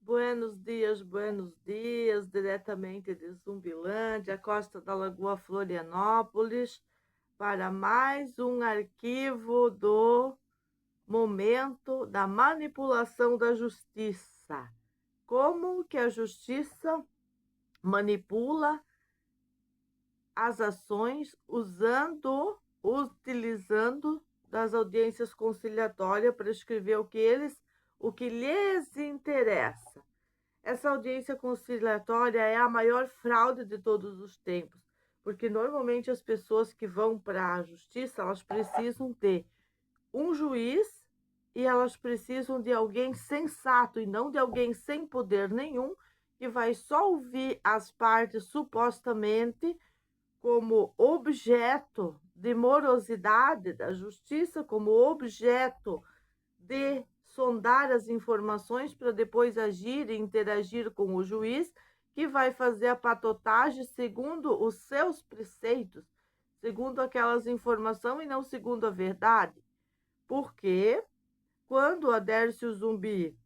buenos dias, diretamente de Zumbilândia, Costa da Lagoa, Florianópolis, para mais um arquivo do momento da manipulação da justiça. Como que a justiça manipula as ações utilizando das audiências conciliatórias para escrever o que lhes interessa. Essa audiência conciliatória é a maior fraude de todos os tempos, porque normalmente as pessoas que vão para a justiça, elas precisam ter um juiz e elas precisam de alguém sensato e não de alguém sem poder nenhum, que vai só ouvir as partes supostamente como objeto de morosidade da justiça, como objeto de sondar as informações para depois agir e interagir com o juiz, que vai fazer a patotagem segundo os seus preceitos, segundo aquelas informações e não segundo a verdade. Porque quando Adercio Zumbi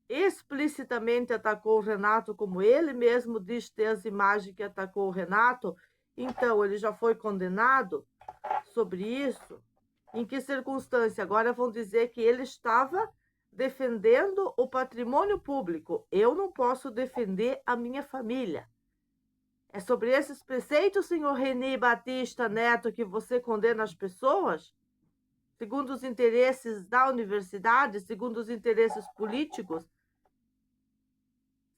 explicitamente atacou o Renato, como ele mesmo diz ter as imagens que atacou o Renato, então ele já foi condenado sobre isso. Em que circunstância? Agora vão dizer que ele estava defendendo o patrimônio público. Eu não posso defender a minha família. É sobre esses preceitos, senhor Reni Batista Neto, que você condena as pessoas? Segundo os interesses da universidade, segundo os interesses políticos,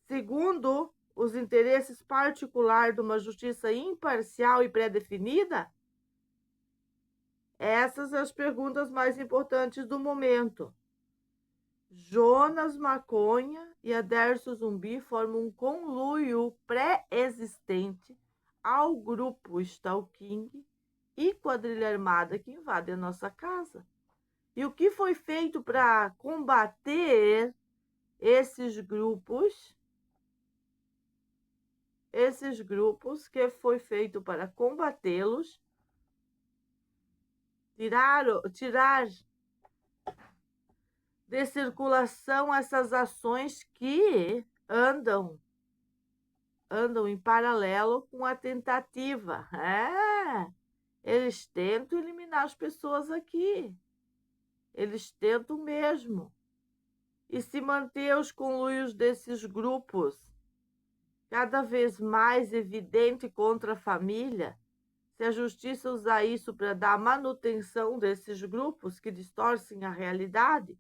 segundo os interesses particulares de uma justiça imparcial e pré-definida? Essas são as perguntas mais importantes do momento. Jonas Maconha e Adercio Zumbi formam um conluio pré-existente ao grupo Stalking e quadrilha armada que invade a nossa casa. E o que foi feito para combater esses grupos? Que foi feito para combatê-los, tirar de circulação essas ações que andam em paralelo com a tentativa. Eles tentam eliminar as pessoas aqui. Eles tentam mesmo. E se manter os conluios desses grupos cada vez mais evidente contra a família, se a justiça usar isso para dar manutenção desses grupos que distorcem a realidade,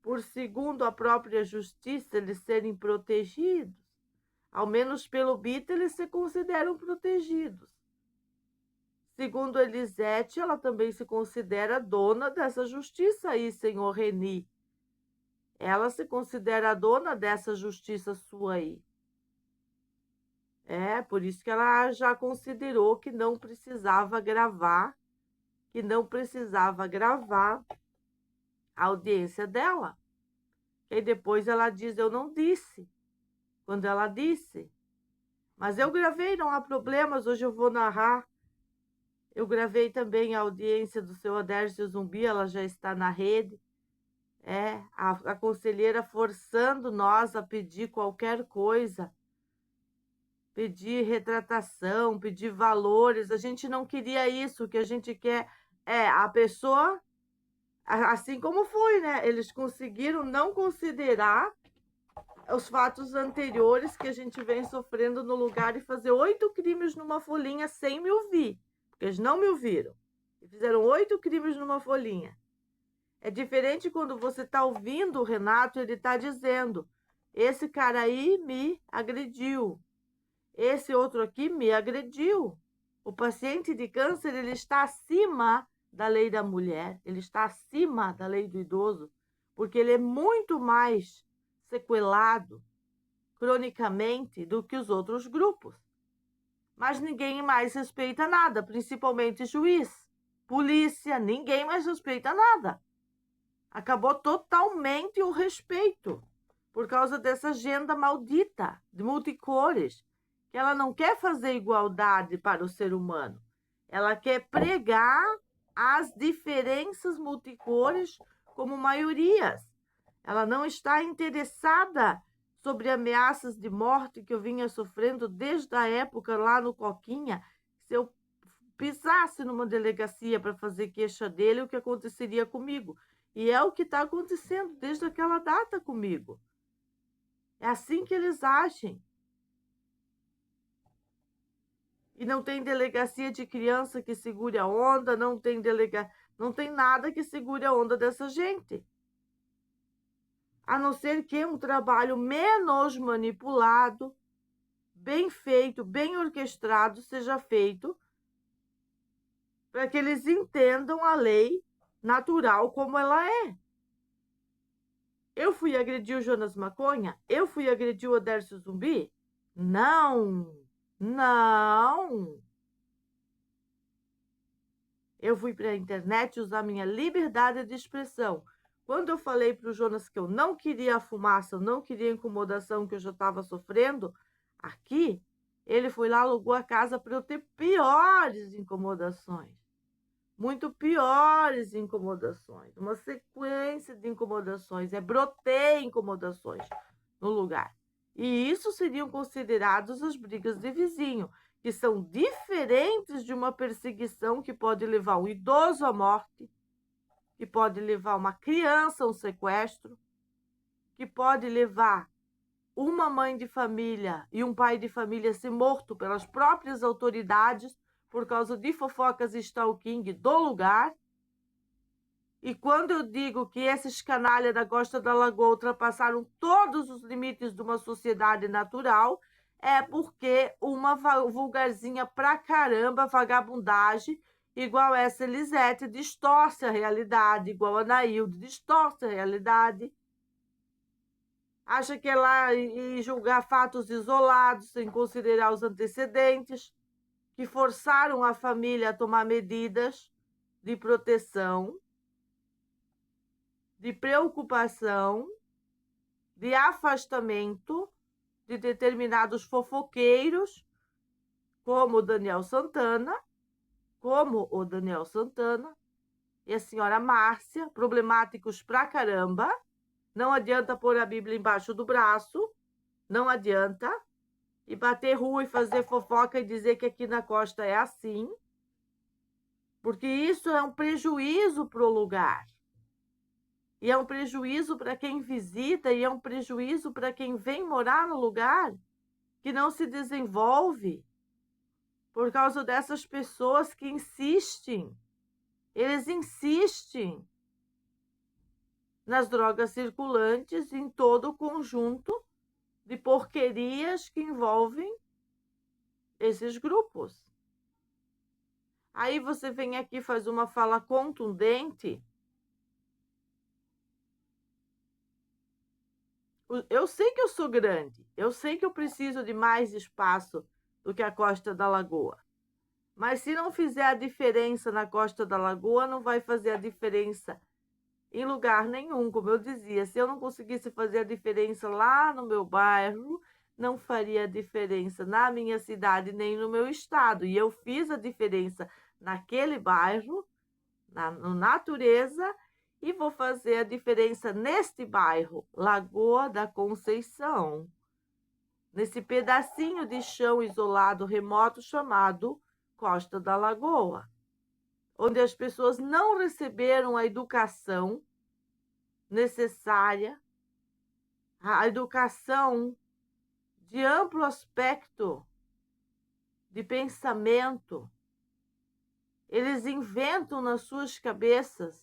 por segundo a própria justiça, eles serem protegidos, ao menos pelo BIT, eles se consideram protegidos. Segundo Elisete, ela também se considera dona dessa justiça aí, senhor Reni. Ela se considera dona dessa justiça sua aí. Por isso que ela já considerou que não precisava gravar, a audiência dela. E depois ela diz, eu não disse, quando ela disse. Mas eu gravei, não há problemas, hoje eu vou narrar. Eu gravei também a audiência do seu Adercio Zumbi, ela já está na rede. A conselheira forçando nós a pedir qualquer coisa. Pedir retratação, pedir valores. A gente não queria isso, o que a gente quer a pessoa, assim como foi, né? Eles conseguiram não considerar os fatos anteriores que a gente vem sofrendo no lugar e fazer 8 crimes numa folhinha sem me ouvir, porque eles não me ouviram. E fizeram 8 crimes numa folhinha. É diferente quando você está ouvindo o Renato, ele está dizendo, esse cara aí me agrediu. Esse outro aqui me agrediu. O paciente de câncer, ele está acima da lei da mulher, ele está acima da lei do idoso, porque ele é muito mais sequelado cronicamente do que os outros grupos. Mas ninguém mais respeita nada, principalmente juiz, polícia, ninguém mais respeita nada. Acabou totalmente o respeito por causa dessa agenda maldita de multicores, que ela não quer fazer igualdade para o ser humano. Ela quer pregar as diferenças multicores como maiorias. Ela não está interessada sobre ameaças de morte que eu vinha sofrendo desde a época lá no Coquinha. Se eu pisasse numa delegacia para fazer queixa dele, o que aconteceria comigo? E é o que está acontecendo desde aquela data comigo. É assim que eles agem. E não tem delegacia de criança que segure a onda, não tem nada que segure a onda dessa gente. A não ser que um trabalho menos manipulado, bem feito, bem orquestrado seja feito para que eles entendam a lei natural como ela é. Eu fui agredir o Jonas Maconha? Eu fui agredir o Odércio Zumbi? Não, não. Eu fui para a internet usar minha liberdade de expressão. Quando eu falei para o Jonas que eu não queria a fumaça, eu não queria a incomodação que eu já estava sofrendo aqui, ele foi lá, alugou a casa para eu ter piores incomodações. Muito piores incomodações. Uma sequência de incomodações. Brotei incomodações no lugar. E isso seriam considerados as brigas de vizinho, que são diferentes de uma perseguição que pode levar um idoso à morte, que pode levar uma criança a um sequestro, que pode levar uma mãe de família e um pai de família a ser morto pelas próprias autoridades por causa de fofocas e stalking do lugar. E quando eu digo que esses canalhas da Costa da Lagoa ultrapassaram todos os limites de uma sociedade natural, é porque uma vulgarzinha pra caramba, vagabundagem, igual essa Elisete, distorce a realidade, igual a Nailde, distorce a realidade. Acha que é lá e julgar fatos isolados, sem considerar os antecedentes, que forçaram a família a tomar medidas de proteção, de preocupação, de afastamento de determinados fofoqueiros, como o Daniel Santana, e a senhora Márcia, problemáticos pra caramba. Não adianta pôr a Bíblia embaixo do braço, não adianta. E bater rua e fazer fofoca e dizer que aqui na costa é assim, porque isso é um prejuízo para o lugar. E é um prejuízo para quem visita, e é um prejuízo para quem vem morar no lugar, que não se desenvolve por causa dessas pessoas que insistem. Eles insistem nas drogas circulantes, em todo o conjunto de porquerias que envolvem esses grupos. Aí você vem aqui e faz uma fala contundente. Eu sei que eu sou grande, eu sei que eu preciso de mais espaço do que a Costa da Lagoa. Mas se não fizer a diferença na Costa da Lagoa, não vai fazer a diferença em lugar nenhum. Como eu dizia, se eu não conseguisse fazer a diferença lá no meu bairro, não faria diferença na minha cidade nem no meu estado. E eu fiz a diferença naquele bairro, na natureza, e vou fazer a diferença neste bairro, Lagoa da Conceição, nesse pedacinho de chão isolado, remoto, chamado Costa da Lagoa, onde as pessoas não receberam a educação necessária, a educação de amplo aspecto de pensamento. Eles inventam nas suas cabeças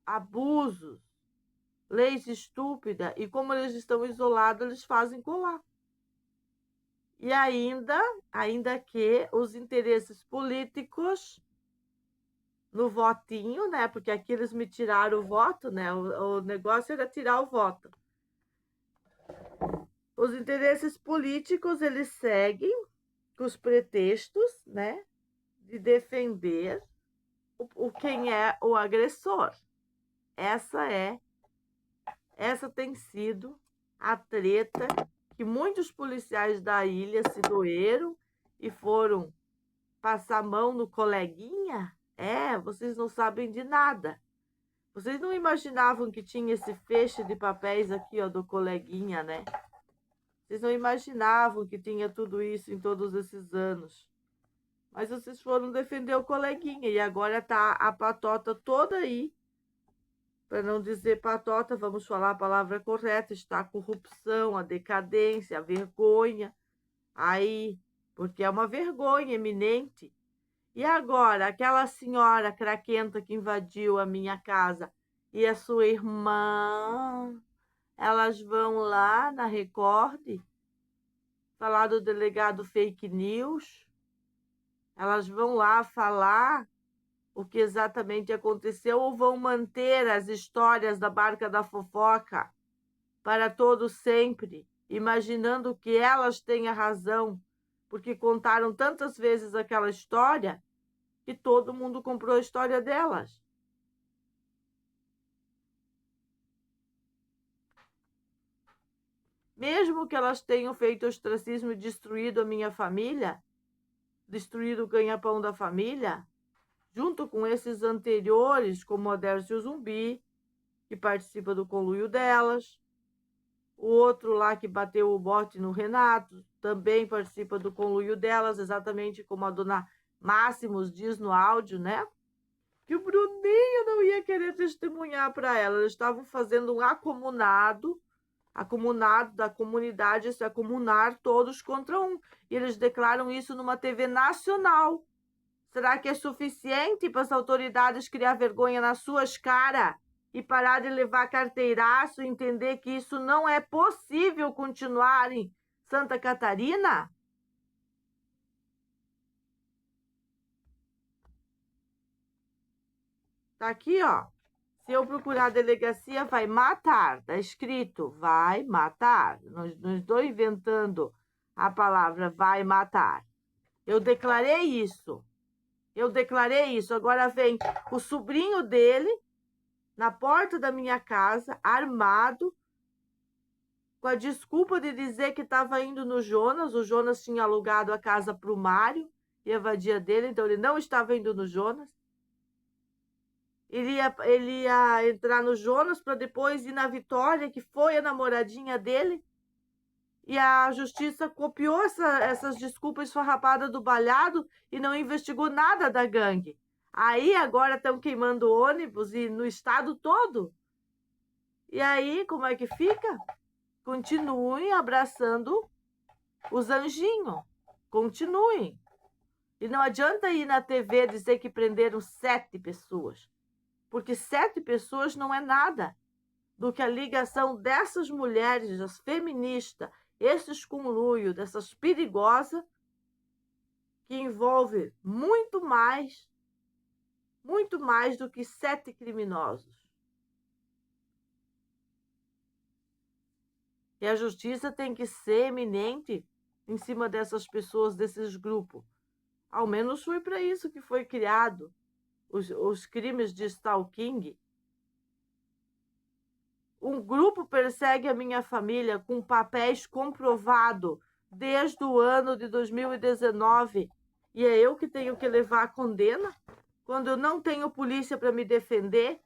abusos, leis estúpidas, e como eles estão isolados, eles fazem colar. E ainda que os interesses políticos no votinho, né? Porque aqui eles me tiraram o voto, né? O negócio era tirar o voto. Os interesses políticos, eles seguem com os pretextos, né? De defender quem é o agressor. Essa tem sido a treta que muitos policiais da ilha se doeram e foram passar a mão no coleguinha. Vocês não sabem de nada. Vocês não imaginavam que tinha esse feixe de papéis aqui, ó, do coleguinha, né? Vocês não imaginavam que tinha tudo isso em todos esses anos. Mas vocês foram defender o coleguinha e agora tá a patota toda aí. Para não dizer patota, vamos falar a palavra correta, está a corrupção, a decadência, a vergonha aí, porque é uma vergonha eminente. E agora, aquela senhora craquenta que invadiu a minha casa e a sua irmã, elas vão lá na Record falar do delegado fake news, elas vão lá falar o que exatamente aconteceu ou vão manter as histórias da barca da fofoca para todo sempre, imaginando que elas têm a razão, porque contaram tantas vezes aquela história que todo mundo comprou a história delas. Mesmo que elas tenham feito ostracismo e destruído a minha família, destruído o ganha-pão da família, junto com esses anteriores, como a Dércio Zumbi, que participa do conluio delas, o outro lá que bateu o bote no Renato, também participa do conluio delas, exatamente como a dona Máximos diz no áudio, né? Que o Bruninho não ia querer testemunhar para ela. Eles estavam fazendo um acumunado da comunidade se acomunar todos contra um. E eles declaram isso numa TV nacional. Será que é suficiente para as autoridades criar vergonha nas suas caras e parar de levar carteiraço e entender que isso não é possível continuar em Santa Catarina? Tá aqui, ó. Se eu procurar a delegacia, vai matar. Tá escrito, vai matar. Não estou inventando a palavra vai matar. Eu declarei isso. Agora vem o sobrinho dele na porta da minha casa, armado, com a desculpa de dizer que estava indo no Jonas. O Jonas tinha alugado a casa para o Mário e a vadia dele, então ele não estava indo no Jonas. Ele ia entrar no Jonas para depois ir na Vitória, que foi a namoradinha dele. E a justiça copiou essas desculpas esfarrapadas do Balhado e não investigou nada da gangue. Aí agora estão queimando ônibus e no estado todo. E aí, como é que fica? Continuem abraçando os anjinhos. Continuem. E não adianta ir na TV dizer que prenderam 7 pessoas. Porque 7 pessoas não é nada do que a ligação dessas mulheres, as feministas, esses conluios, dessas perigosas, que envolve muito mais do que 7 criminosos. E a justiça tem que ser eminente em cima dessas pessoas, desses grupos. Ao menos foi para isso que foi criado os crimes de stalking. Um grupo persegue a minha família com papéis comprovados desde o ano de 2019 e é eu que tenho que levar a condena? Quando eu não tenho polícia para me defender?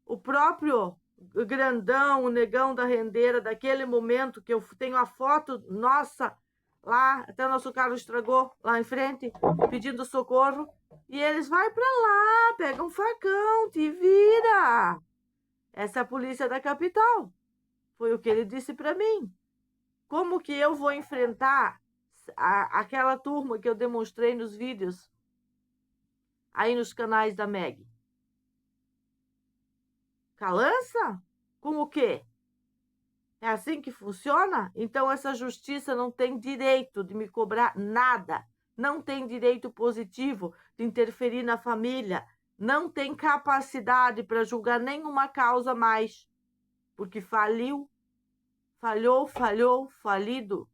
O próprio grandão, o negão da rendeira, daquele momento que eu tenho a foto nossa lá, até o nosso carro estragou lá em frente, pedindo socorro, e eles vai para lá, pega um facão, te vira. Essa é a polícia da capital. Foi o que ele disse para mim. Como que eu vou enfrentar aquela turma que eu demonstrei nos vídeos aí nos canais da Meg? Calança? Com o quê? É assim que funciona? Então essa justiça não tem direito de me cobrar nada. Não tem direito positivo de interferir na família. Não tem capacidade para julgar nenhuma causa mais. Porque faliu. Falhou, falido.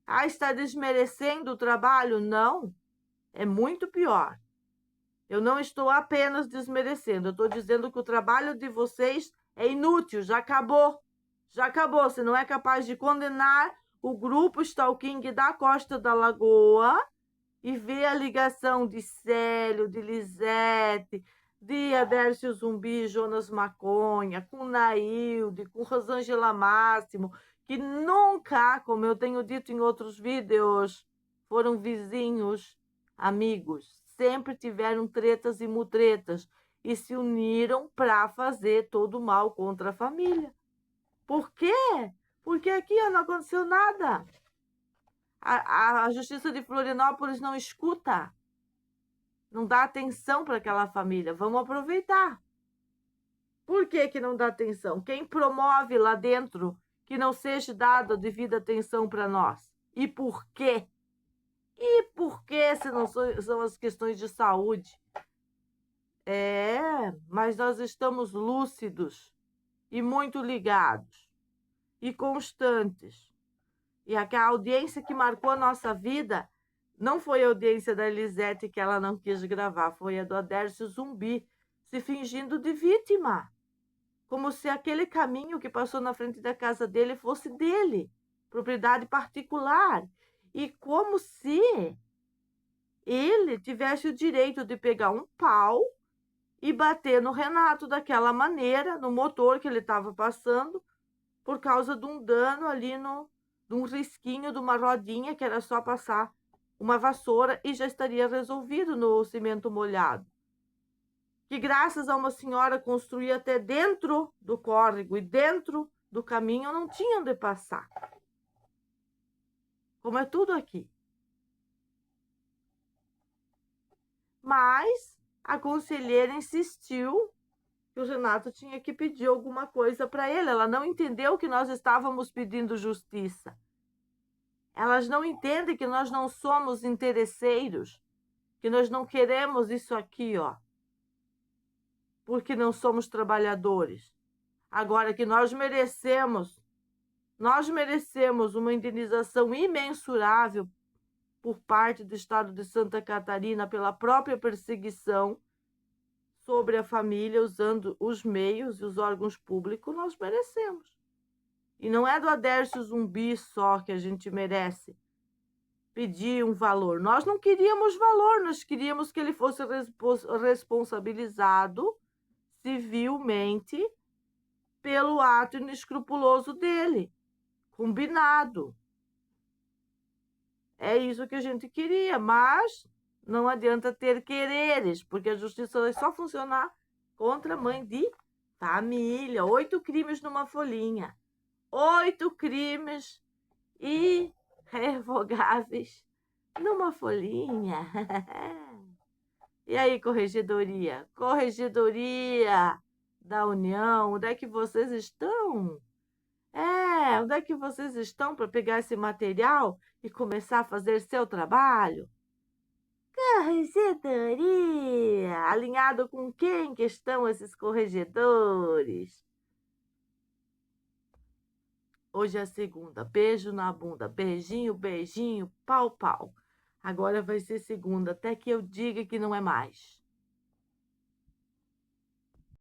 Ah, está desmerecendo o trabalho? Não. É muito pior. Eu não estou apenas desmerecendo, eu estou dizendo que o trabalho de vocês é inútil, já acabou. Já acabou. Você não é capaz de condenar o grupo Stalking da Costa da Lagoa e ver a ligação de Célio, de Lisete, de Adércio Zumbi, Jonas Maconha, com Nailde, com Rosângela Máximo, que nunca, como eu tenho dito em outros vídeos, foram vizinhos, amigos, sempre tiveram tretas e mutretas e se uniram para fazer todo o mal contra a família. Por quê? Porque aqui não aconteceu nada. A Justiça de Florianópolis não escuta, não dá atenção para aquela família. Vamos aproveitar. Por que que não dá atenção? Quem promove lá dentro que não seja dada devida atenção para nós? E por quê? E por que se não são as questões de saúde? Mas nós estamos lúcidos e muito ligados e constantes. E a audiência que marcou a nossa vida não foi a audiência da Elisete que ela não quis gravar, foi a do Adércio Zumbi, se fingindo de vítima. Como se aquele caminho que passou na frente da casa dele fosse dele, propriedade particular. E como se ele tivesse o direito de pegar um pau e bater no Renato daquela maneira, no motor que ele estava passando, por causa de um dano ali de um risquinho de uma rodinha que era só passar uma vassoura e já estaria resolvido no cimento molhado. Que graças a uma senhora construir até dentro do córrego e dentro do caminho não tinham de passar. Como é tudo aqui. Mas a conselheira insistiu que o Renato tinha que pedir alguma coisa para ele. Ela não entendeu que nós estávamos pedindo justiça. Elas não entendem que nós não somos interesseiros, que nós não queremos isso aqui, ó, porque não somos trabalhadores. Agora que nós merecemos uma indenização imensurável por parte do Estado de Santa Catarina pela própria perseguição sobre a família, usando os meios e os órgãos públicos, nós merecemos. E não é do Adércio Zumbi só que a gente merece pedir um valor. Nós não queríamos valor, nós queríamos que ele fosse responsabilizado civilmente pelo ato inescrupuloso dele, combinado. É isso que a gente queria, mas não adianta ter quereres, porque a justiça vai só funcionar contra a mãe de família. 8 crimes numa folhinha. 8 crimes irrevogáveis numa folhinha. E aí, corregedoria? Corregedoria da União, onde é que vocês estão? Onde é que vocês estão para pegar esse material e começar a fazer seu trabalho? Corregedoria! Alinhado com quem que estão esses corregedores? Hoje é segunda, beijo na bunda, beijinho, beijinho, pau, pau. Agora vai ser segunda, até que eu diga que não é mais.